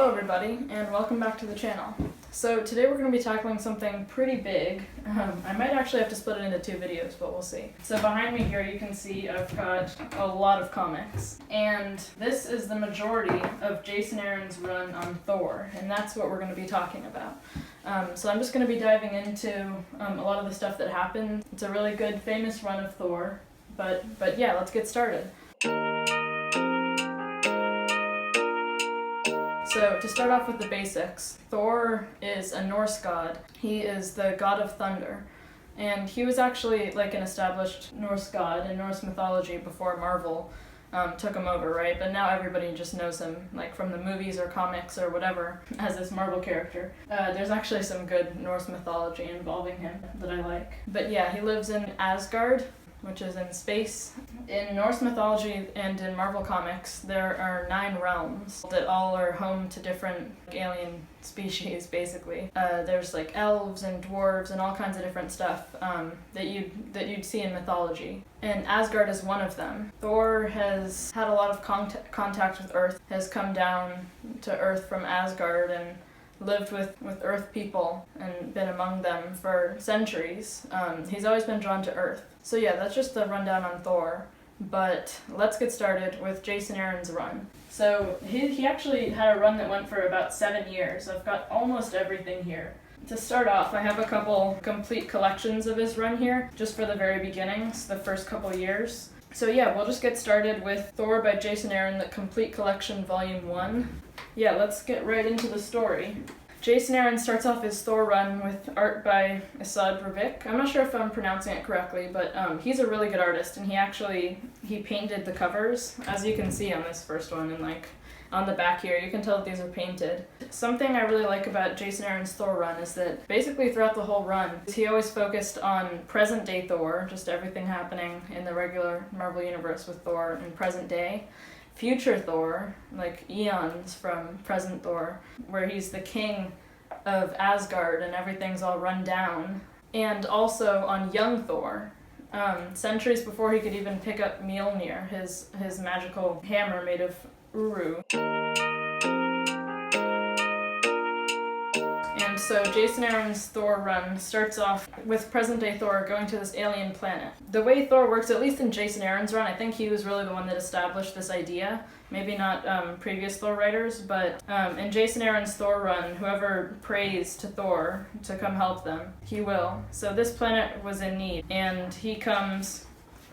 Hello everybody, and welcome back to the channel. So today we're going to be tackling something pretty big. I might actually have to split it into two videos, but we'll see. So behind me here you can see I've got a lot of comics. And this is the majority of Jason Aaron's run on Thor, and that's what we're going to be talking about. So I'm just going to be diving into a lot of the stuff that happened. It's a really good, famous run of Thor, but yeah, let's get started. So to start off with the basics, Thor is a Norse god. He is the god of thunder. And he was actually like an established Norse god in Norse mythology before Marvel took him over, right? But now everybody just knows him, like from the movies or comics or whatever, as this Marvel character. There's actually some good Norse mythology involving him that I like. But yeah, he lives in Asgard, which is in space. In Norse mythology and in Marvel Comics, there are 9 realms that all are home to different alien species, basically. There's like elves and dwarves and all kinds of different stuff that you'd see in mythology. And Asgard is one of them. Thor has had a lot of contact with Earth, has come down to Earth from Asgard and lived with Earth people and been among them for centuries. He's always been drawn to Earth. So yeah, that's just the rundown on Thor. But let's get started with Jason Aaron's run. So he actually had a run that went for about 7 years. I've got almost everything here. To start off, I have a couple complete collections of his run here, just for the very beginnings, the first couple years. So yeah, we'll just get started with Thor by Jason Aaron, the Complete Collection Volume 1. Yeah, let's get right into the story. Jason Aaron starts off his Thor run with art by AxelOtt. I'm not sure if I'm pronouncing it correctly, but he's a really good artist, and he painted the covers, as you can see on this first one, and like on the back here, you can tell that these are painted. Something I really like about Jason Aaron's Thor run is that basically throughout the whole run, he always focused on present day Thor, just everything happening in the regular Marvel Universe with Thor in present day. Future Thor, like eons from present Thor, where he's the king of Asgard and everything's all run down. And also on young Thor, centuries before he could even pick up Mjolnir, his magical hammer made of Uru. And so Jason Aaron's Thor run starts off with present-day Thor going to this alien planet. The way Thor works, at least in Jason Aaron's run, I think he was really the one that established this idea. Maybe not previous Thor writers, but in Jason Aaron's Thor run, whoever prays to Thor to come help them, he will. So this planet was in need, and he comes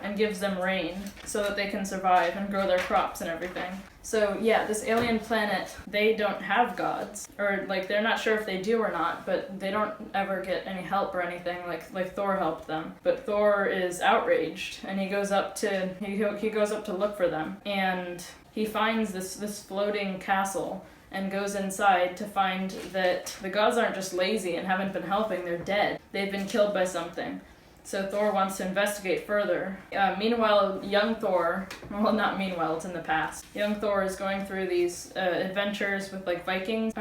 and gives them rain so that they can survive and grow their crops and everything. So yeah, this alien planet, they don't have gods, or like they're not sure if they do or not, but they don't ever get any help or anything like Thor helped them. But Thor is outraged, and he goes up to look for them, and he finds this floating castle and goes inside to find that the gods aren't just lazy and haven't been helping, they're dead. They've been killed by something. So Thor wants to investigate further. Meanwhile, young Thor, well, not meanwhile, it's in the past. Young Thor is going through these adventures with like Vikings.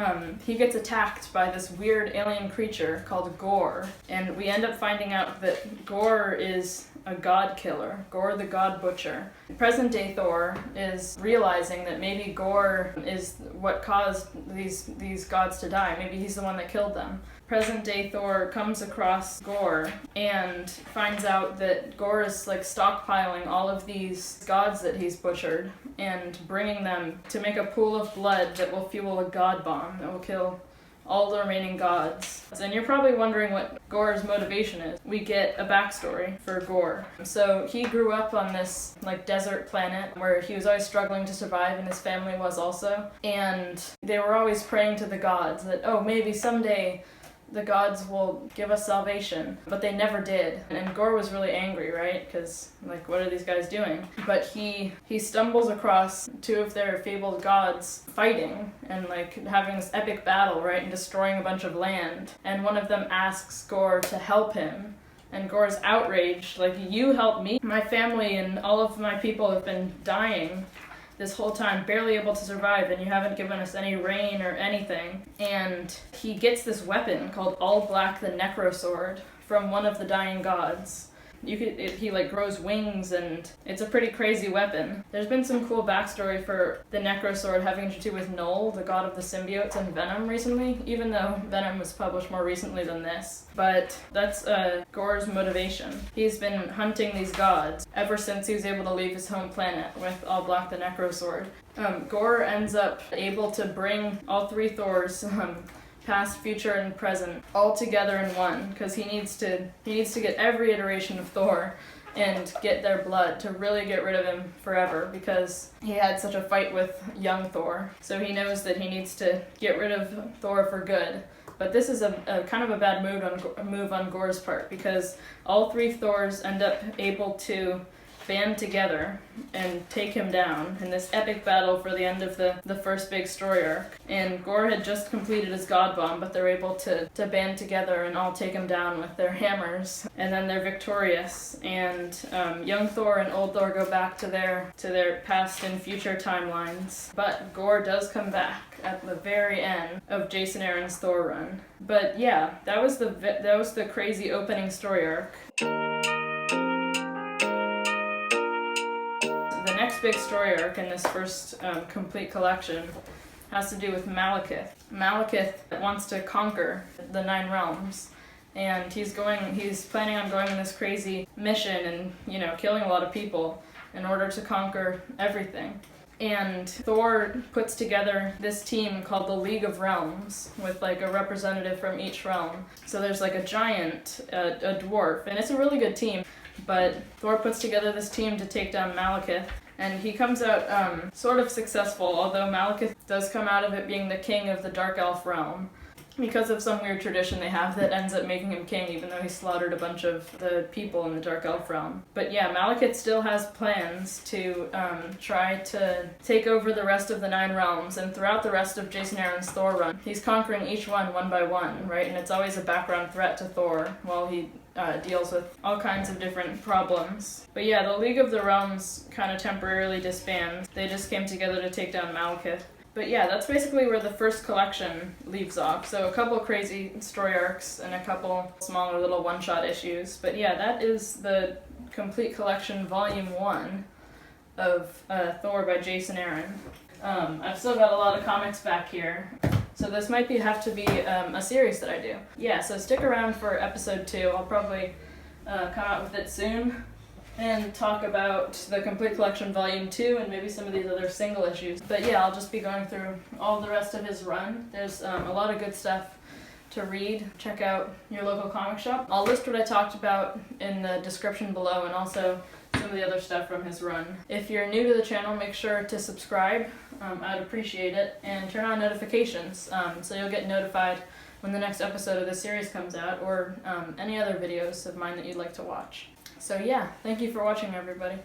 He gets attacked by this weird alien creature called Gorr, and we end up finding out that Gorr is a god killer, Gorr the god butcher. Present-day Thor is realizing that maybe Gorr is what caused these gods to die. Maybe he's the one that killed them. Present-day Thor comes across Gorr and finds out that Gorr is like stockpiling all of these gods that he's butchered and bringing them to make a pool of blood that will fuel a god bomb that will kill all the remaining gods. And you're probably wondering what Gorr's motivation is. We get a backstory for Gorr. So he grew up on this like desert planet where he was always struggling to survive, and his family was also. And they were always praying to the gods that, oh, maybe someday the gods will give us salvation, but they never did. And Gorr was really angry, right? Because, like, what are these guys doing? But he stumbles across 2 of their fabled gods fighting and, like, having this epic battle, right? And destroying a bunch of land. And one of them asks Gorr to help him. And Gorr's outraged, like, you help me? My family and all of my people have been dying this whole time, barely able to survive, and you haven't given us any rain or anything. And he gets this weapon called All Black the Necrosword from one of the dying gods. he like grows wings, and it's a pretty crazy weapon. There's been some cool backstory for the Necrosword having to do with Null, the god of the symbiotes, and Venom recently, even though Venom was published more recently than this. But that's Gore's motivation. He's been hunting these gods ever since he was able to leave his home planet with All Black the Necrosword. Gore ends up able to bring all three Thors, past, future, and present, all together in one, because he needs to get every iteration of Thor and get their blood to really get rid of him forever, because he had such a fight with young Thor. So he knows that he needs to get rid of Thor for good. But this is a kind of a bad move on Gore's part, because all three Thors end up able to band together and take him down in this epic battle for the end of the first big story arc. And Gore had just completed his God Bomb, but they're able to band together and all take him down with their hammers. And then they're victorious, and young Thor and old Thor go back to their past and future timelines. But Gore does come back at the very end of Jason Aaron's Thor run. But yeah, that was the crazy opening story arc. The next big story arc in this first complete collection has to do with Malekith. Malekith wants to conquer the 9 realms, and he's planning on going on this crazy mission and, killing a lot of people in order to conquer everything. And Thor puts together this team called the League of Realms with like a representative from each realm. So there's like a giant, a dwarf, and it's a really good team. But Thor puts together this team to take down Malekith, and he comes out sort of successful, although Malekith does come out of it being the king of the Dark Elf realm, because of some weird tradition they have that ends up making him king, even though he slaughtered a bunch of the people in the Dark Elf realm. But yeah, Malekith still has plans to try to take over the rest of the 9 realms, and throughout the rest of Jason Aaron's Thor run, he's conquering each one by one, right? And it's always a background threat to Thor while he deals with all kinds of different problems. But yeah, the League of the Realms kind of temporarily disbands. They just came together to take down Malekith. But yeah, that's basically where the first collection leaves off. So a couple crazy story arcs and a couple smaller little one-shot issues. But yeah, that is the complete collection, Volume 1 of Thor by Jason Aaron. I've still got a lot of comics back here, so this might have to be a series that I do. Yeah, so stick around for episode 2. I'll probably come out with it soon and talk about the complete collection volume 2 and maybe some of these other single issues. But yeah, I'll just be going through all the rest of his run. There's a lot of good stuff to read. Check out your local comic shop. I'll list what I talked about in the description below, and also some of the other stuff from his run. If you're new to the channel, make sure to subscribe. I'd appreciate it. And turn on notifications so you'll get notified when the next episode of this series comes out, or any other videos of mine that you'd like to watch. So yeah, thank you for watching, everybody.